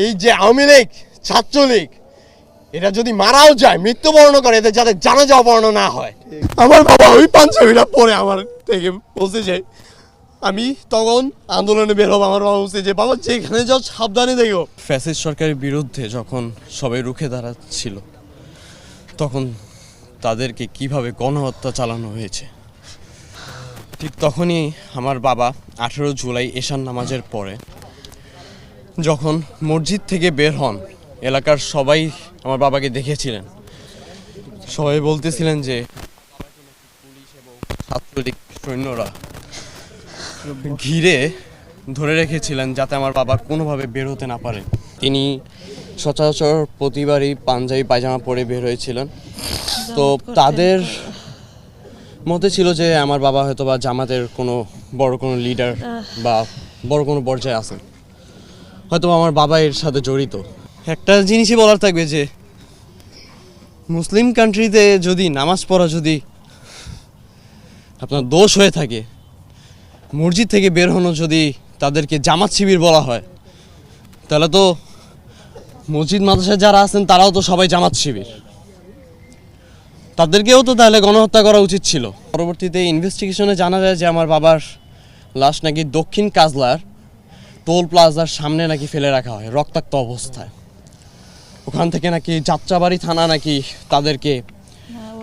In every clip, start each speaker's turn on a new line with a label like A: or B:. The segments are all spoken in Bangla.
A: এই যে আওয়ামী লীগ ছাত্রলীগ এটা যদি মারাও যায় মৃত্যুবরণ করে এদের যাতে জানাজা অপহরণ না হয়। আমার বাবা ওই পাঞ্জাবিটা পরে আমার থেকে বলছে যে আমি তখন আন্দোলনে বের হবো। আমার বাবা বলছে যে বাবা যেখানে যাও সাবধানে দেখো।
B: ফ্যাসিস্ট সরকারের বিরুদ্ধে যখন সবাই রুখে দাঁড়াচ্ছিল তখন তাদেরকে কিভাবে গণহত্যা চালানো হয়েছে, ঠিক তখনই আমার বাবা 18 জুলাই এশার নামাজের পরে যখন মসজিদ থেকে বের হন, এলাকার সবাই আমার বাবাকে দেখেছিলেন। সবাই বলতেছিলেন যে পুলিশ এবং ছাত্রলীগ সৈন্যরা ঘিরে ধরে রেখেছিলেন যাতে আমার বাবা কোনোভাবে বের হতে না পারে। তিনি সচরাচর প্রতিবারই পাঞ্জাবি পায়জামা পরে বের হয়েছিলেন। তো তাদের মতে ছিল যে আমার বাবা হয়তো বা জামাতের কোনো বড় কোনো লিডার বা বড় কোনো পর্যায়ে আছেন, হয়তো আমার বাবা এর সাথে জড়িত। একটা জিনিসই বলার থাকবে যে মুসলিম কান্ট্রিতে যদি নামাজ পড়া যদি আপনার দোষ হয়ে থাকে, মসজিদ থেকে বের হনো যদি তাদেরকে জামাত শিবির বলা হয়, তাহলে তো মসজিদ মাদ্রাসায় যারা আছেন তারাও তো সবাই জামাত শিবির, তাদেরকেও তো তাহলে গণহত্যা করা উচিত ছিল। পরবর্তীতে ইনভেস্টিগেশনে জানা যায় যে আমার বাবার লাশ নাকি দক্ষিণ কাজলার টোল প্লাজার সামনে নাকি ফেলে রাখা হয় রক্তাক্ত অবস্থায়। ওখান থেকে নাকি যাত্রাবাড়ি থানা নাকি তাদেরকে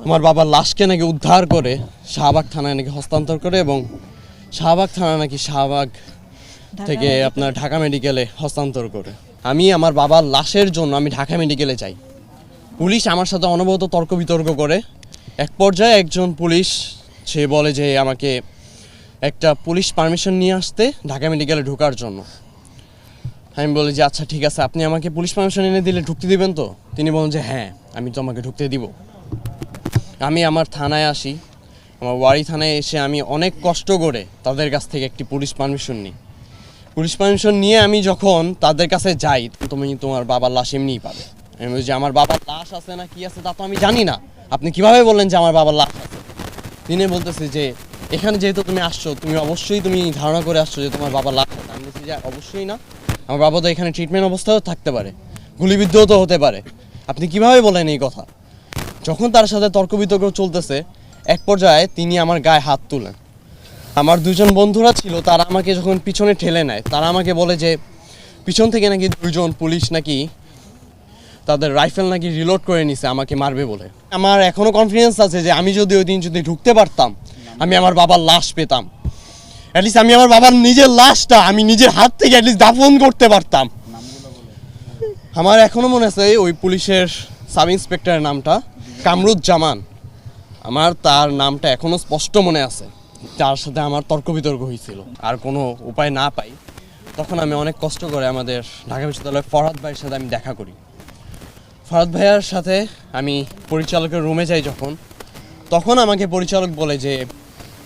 B: আমার বাবার লাশকে নাকি উদ্ধার করে শাহবাগ থানায় নাকি হস্তান্তর করে এবং শাহবাগ থানা নাকি শাহবাগ থেকে আপনার ঢাকা মেডিকেলে হস্তান্তর করে। আমি আমার বাবার লাশের জন্য আমি ঢাকা মেডিকেলে যাই। পুলিশ আমার সাথে অনবরত তর্ক বিতর্ক করে। এক পর্যায়ে একজন পুলিশ সে বলে যে আমাকে একটা পুলিশ পারমিশন নিয়ে আসতে ঢাকা মেডিকেলে ঢোকার জন্য। আমি বলি যে আচ্ছা ঠিক আছে, আপনি আমাকে পুলিশ পারমিশন এনে দিলে ঢুকতে দিবেন তো? তিনি বলেন যে হ্যাঁ, আমি তো আমাকে ঢুকতে দিব। আমি আমার থানায় আসি, আমার ওয়ারি থানায় এসে আমি অনেক কষ্ট করে তাদের কাছ থেকে একটি পুলিশ পারমিশন নিই। পুলিশ পারমিশন নিয়ে আমি যখন তাদের কাছে যাই, তুমি তোমার বাবার লাশ এমনিই পাবে। আমি বলি যে আমার বাবার লাশ আছে না কি আছে তা তো আমি জানি না, আপনি কিভাবে বললেন যে আমার বাবার লাশ আছে? তিনি বলতেছে যে এখানে যেহেতু তুমি আসছো, তুমি অবশ্যই তুমি ধারণা করে আসছো যে তোমার বাবার লাশ আছে। আমি বলছি যে অবশ্যই না, আমার বাবা তো এখানে ট্রিটমেন্ট অবস্থাও থাকতে পারে, গুলিবিদ্ধও তো হতে পারে, আপনি কিভাবে বলেন এই কথা? যখন তার সাথে তর্ক বিতর্ক চলতেছে, এক পর্যায়ে তিনি আমার গায়ে হাত তুলেন। আমার দুজন বন্ধুরা ছিল, তারা আমাকে যখন পিছনে ঠেলে নেয়, তারা আমাকে বলে যে পিছন থেকে নাকি দুইজন পুলিশ নাকি তাদের রাইফেল নাকি রিলোড করে নিছে আমাকে মারবে বলে। আমার এখনো কনফিডেন্স আছে যে আমি যদি ওই দিন যদি ঢুকতে পারতাম, আমি আমার বাবার লাশ পেতাম। অ্যাটলিস্ট আমি আমার বাবার নিজের লাশটা আমি নিজের হাত থেকে অ্যাটলিস্ট দাফন করতে পারতাম। আমার এখনো মনে আছে ওই পুলিশের সাব ইন্সপেক্টরের নামটা কামরুজ্জামান, আমার তার নামটা এখনো স্পষ্ট মনে আছে। তার সাথে আমার তর্ক বিতর্ক হয়েছিল, আর কোনো উপায় না পাই তখন আমি অনেক কষ্ট করে আমাদের ঢাকা বিশ্ববিদ্যালয়ের ফরহাদ ভাইয়ের সাথে আমি দেখা করি। ফরহাদ ভাইয়ার সাথে আমি পরিচালকের রুমে যাই তখন আমাকে পরিচালক বলে যে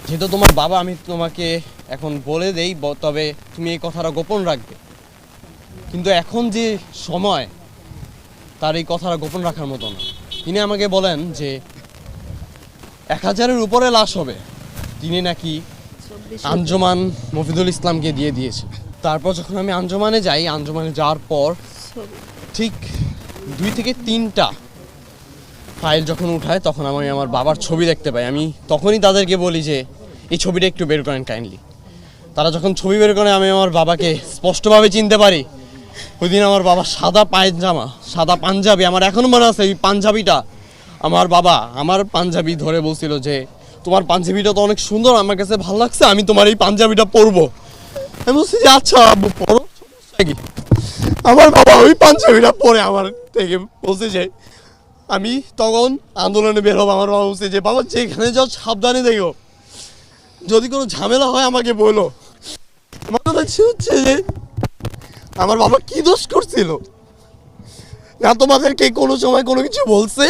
B: যেহেতু তোমার বাবা, আমি তোমাকে এখন বলে দেই, তবে তুমি এই কথাটা গোপন রাখবে, কিন্তু এখন যে সময় তার এই কথাটা গোপন রাখার মতো না। তিনি আমাকে বলেন যে 1000-এর উপরে লাশ হবে, তিনি নাকি আঞ্জুমান মফিদুল ইসলামকে দিয়ে দিয়েছে। তারপর যখন আমি আঞ্জুমানে যাই, আঞ্জুমানে যাওয়ার পর ঠিক 2 থেকে 3টা ফাইল যখন উঠায় তখন আমি আমার বাবার ছবি দেখতে পাই। আমি তখনই তাদেরকে বলি যে এই ছবিটা একটু বের করেন কাইন্ডলি। তারা যখন ছবি বের করে আমি আমার বাবাকে স্পষ্টভাবে চিনতে পারি। ওই দিন আমার বাবা সাদা পায়জামা, সাদা পাঞ্জাবি, আমার এখনো মনে আছে এই পাঞ্জাবিটা। আমার বাবা আমার পাঞ্জাবি ধরে বলছিল যে তোমার পাঞ্জাবিটা তো অনেক সুন্দর, আমার কাছে ভালো লাগছে, আমি তোমার এই পাঞ্জাবিটা পরবো। আমি বলছি যে আচ্ছা আব্বু পরো, সমস্যা কি? আমার বাবা ওই পাঞ্জাবিটা পরে আমার থেকে বলছে যে আমি তখন আন্দোলনে বের হবো। আমার বাবা বলছে যে বাবা যেখানে যাও সাবধানে দেখো, যদি কোনো ঝামেলা হয় আমাকে বলো। আমার কথা হচ্ছে যে আমার বাবা কি দোষ করছিল? না তোমাদেরকে কোনো সময় কোনো কিছু বলছে,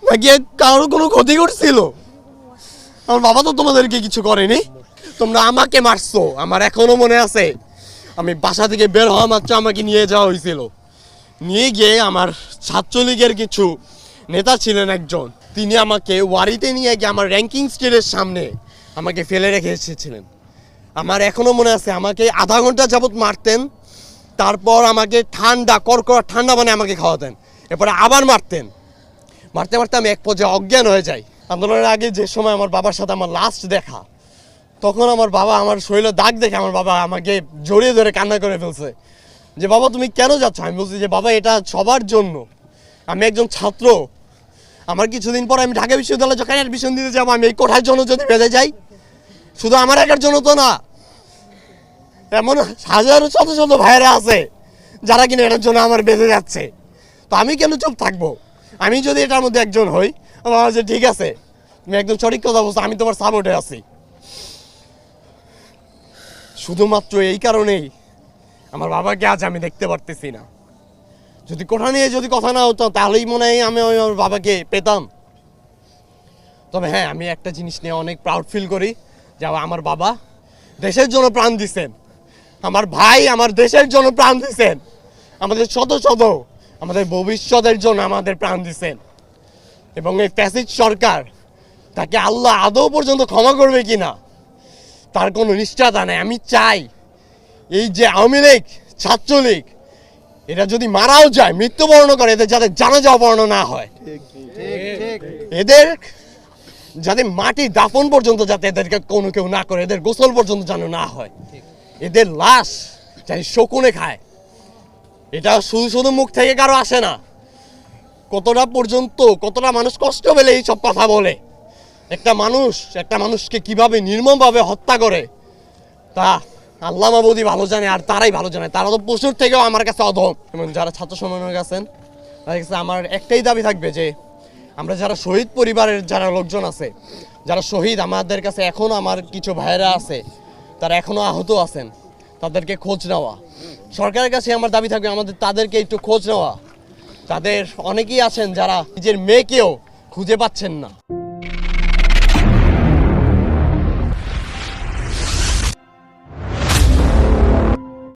B: নাকি কারোর কোনো ক্ষতি করছিল? আমার বাবা তো তোমাদেরকে কিছু করেনি, তোমরা আমাকে মারছো। আমার এখনো মনে আছে আমি বাসা থেকে বের হওয়া মাত্র আমাকে নিয়ে যাওয়া হয়েছিল। নিয়ে গিয়ে আমার ছাত্রলীগের কিছু নেতা ছিলেন একজন, তিনি আমাকে ওয়ারিতে নিয়ে গিয়ে আমার র্যাঙ্কিং স্টেজের সামনে আমাকে ফেলে রেখে এসেছিলেন। আমার এখনো মনে আছে আমাকে আধা ঘন্টা যাবত মারতেন,
A: তারপর আমাকে ঠান্ডা কড়কড়া ঠান্ডা মানে আমাকে খাওয়াতেন, এরপরে আবার মারতে মারতে আমি এক পর্যায়ে অজ্ঞান হয়ে যাই। আন্দোলনের আগে যে সময় আমার বাবার সাথে আমার লাস্ট দেখা, তখন আমার বাবা আমার শরীরে দাগ দেখে আমার বাবা আমাকে জড়িয়ে ধরে কান্না করে ফেলছে যে বাবা তুমি কেন যাচ্ছ? আমি বলছি যে বাবা এটা সবার জন্য, আমি একজন ছাত্র, আমার কিছুদিন পর আমি ঢাকা বিশ্ববিদ্যালয়ে যখন অ্যাডমিশন দিতে যাবো, আমি এই কোঠার জন্য যদি বেঁধে যাই, শুধু আমার একার জন্য তো না, এমন হাজারো শত শত ভাইরা আছে যারা কিনা এটার জন্য আমার বেঁধে যাচ্ছে। তো আমি কেন চুপ থাকবো? আমি যদি এটার মধ্যে একজন হই, আমার যে ঠিক আছে তুমি একদম সঠিক কথা বলছো, আমি তোমার সাপোর্টে আছি। শুধুমাত্র এই কারণেই আমার বাবাকে আজ আমি দেখতে পারতেছি না। যদি কোঠা নিয়ে যদি কথা না হতো তাহলেই মনে হয় আমি আমার বাবাকে পেতাম। তবে হ্যাঁ, আমি একটা জিনিস নিয়ে অনেক প্রাউড ফিল করি যে আমার বাবা দেশের জন্য প্রাণ দিচ্ছেন, আমার ভাই আমার দেশের জন্য প্রাণ দিচ্ছেন, আমাদের শত শত আমাদের ভবিষ্যতের জন্য আমাদের প্রাণ দিচ্ছেন। এবং এই ফ্যাসিস্ট সরকার, তাকে আল্লাহ আদৌ পর্যন্ত ক্ষমা করবে কিনা তার কোনো নিশ্চয়তা নেই। আমি চাই এই যে আওয়ামী লীগ ছাত্রলীগ এটা যদি মারাও যায়, মৃত্যুবরণ করে, এদের যাতে জানাজা অপহরণ না হয়, এদের যাতে মাটি দাফন পর্যন্ত যাতে এদেরকে কোনো কেউ না করে, এদের গোসল পর্যন্ত যেন না হয়, এদের লাশ যাতে শকুনে খায়। এটা শুধু শুধু মুখ থেকে কারো আসে না, কতটা মানুষ কষ্ট পেলে এই সব কথা বলে। একটা মানুষকে কিভাবে নির্মমভাবে হত্যা করে তা আল্লাহ মাবুদি ভালো জানে, আর তারাই ভালো জানে, তারা তো পশুর থেকেও আমার কাছে অধম। এবং যারা ছাত্র সমন্বয়ক আছেন তাদের কাছে আমার একটাই দাবি থাকবে যে আমরা যারা শহীদ পরিবারের যারা লোকজন আছে, যারা শহীদ, আমাদের কাছে এখনও আমার কিছু ভাইয়েরা আছে তারা এখনও আহত আছেন, তাদেরকে খোঁজ নেওয়া। সরকারের কাছে আমার দাবি থাকবে তাদেরকে একটু খোঁজ নেওয়া। তাদের অনেকেই আছেন যারা নিজের মেয়েকেও খুঁজে পাচ্ছেন না।